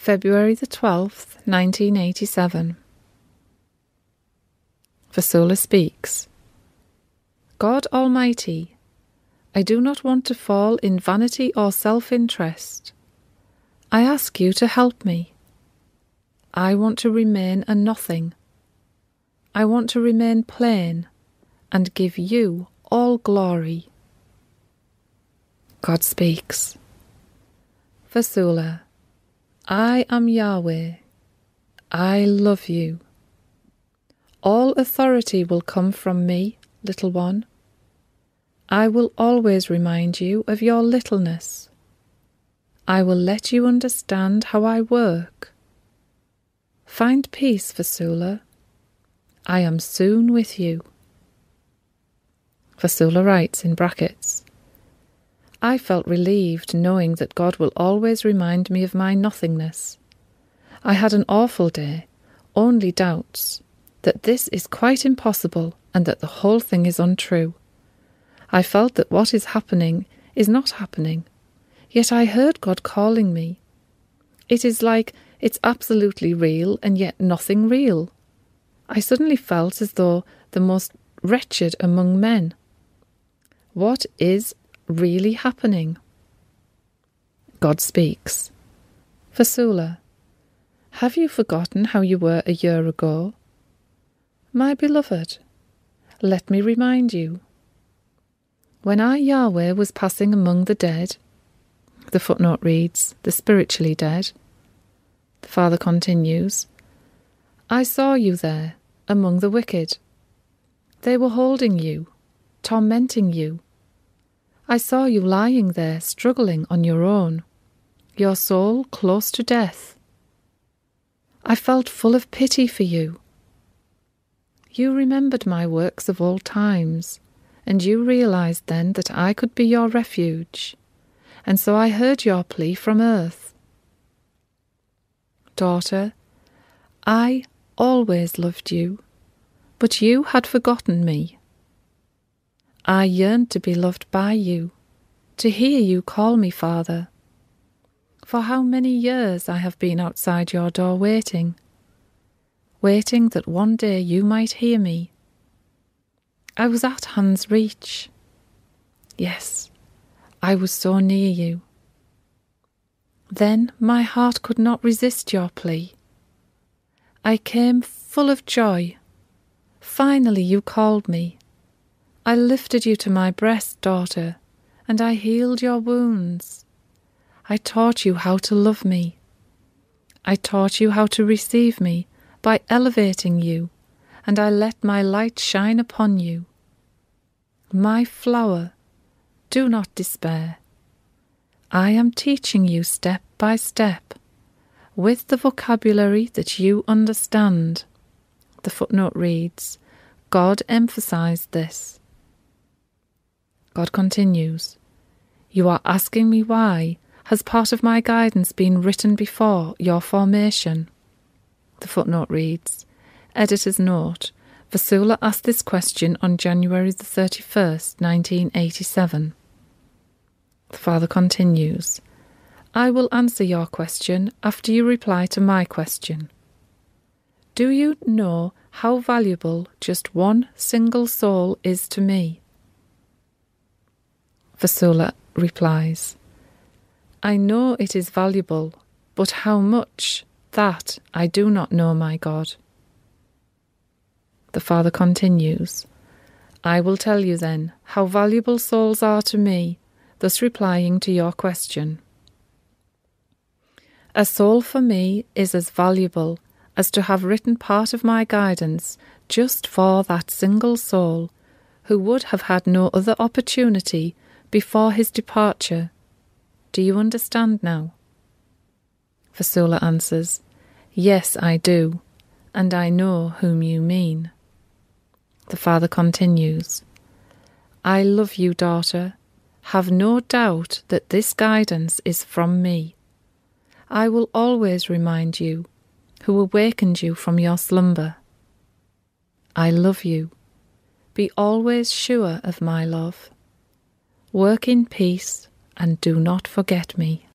February the 12th, 1987. Vassula speaks. God Almighty, I do not want to fall in vanity or self-interest. I ask you to help me. I want to remain a nothing. I want to remain plain and give you all glory. God speaks. Vassula, I am Yahweh. I love you. All authority will come from me, little one. I will always remind you of your littleness. I will let you understand how I work. Find peace, Vassula. I am soon with you. Vassula writes in brackets, I felt relieved knowing that God will always remind me of my nothingness. I had an awful day, only doubts, that this is quite impossible and that the whole thing is untrue. I felt that what is happening is not happening, yet I heard God calling me. It is like it's absolutely real and yet nothing real. I suddenly felt as though the most wretched among men. What is really happening? God speaks. Vassula, have you forgotten how you were a year ago? My beloved, let me remind you. When I, Yahweh, was passing among the dead, the footnote reads, the spiritually dead. The Father continues, I saw you there, among the wicked. They were holding you, tormenting you. I saw you lying there, struggling on your own, your soul close to death. I felt full of pity for you. You remembered my works of old times, and you realized then that I could be your refuge, and so I heard your plea from earth. Daughter, I always loved you, but you had forgotten me. I yearned to be loved by you, to hear you call me Father. For how many years I have been outside your door waiting that one day you might hear me. I was at hand's reach. Yes, I was so near you. Then my heart could not resist your plea. I came full of joy. Finally you called me. I lifted you to my breast, daughter, and I healed your wounds. I taught you how to love me. I taught you how to receive me by elevating you, and I let my light shine upon you. My flower, do not despair. I am teaching you step by step, with the vocabulary that you understand. The footnote reads, God emphasized this. God continues, you are asking me why has part of my guidance been written before your formation? The footnote reads, Editor's note, Vassula asked this question on January the 31st, 1987. The Father continues, I will answer your question after you reply to my question. Do you know how valuable just one single soul is to me? Vassula replies, I know it is valuable, but how much, that I do not know, my God. The Father continues, I will tell you then how valuable souls are to me, thus replying to your question. A soul for me is as valuable as to have written part of my guidance just for that single soul who would have had no other opportunity before his departure. Do you understand now? Vassula answers, Yes, I do, and I know whom you mean. The Father continues, I love you, daughter. Have no doubt that this guidance is from me. I will always remind you, who awakened you from your slumber. I love you. Be always sure of my love. Work in peace and do not forget me.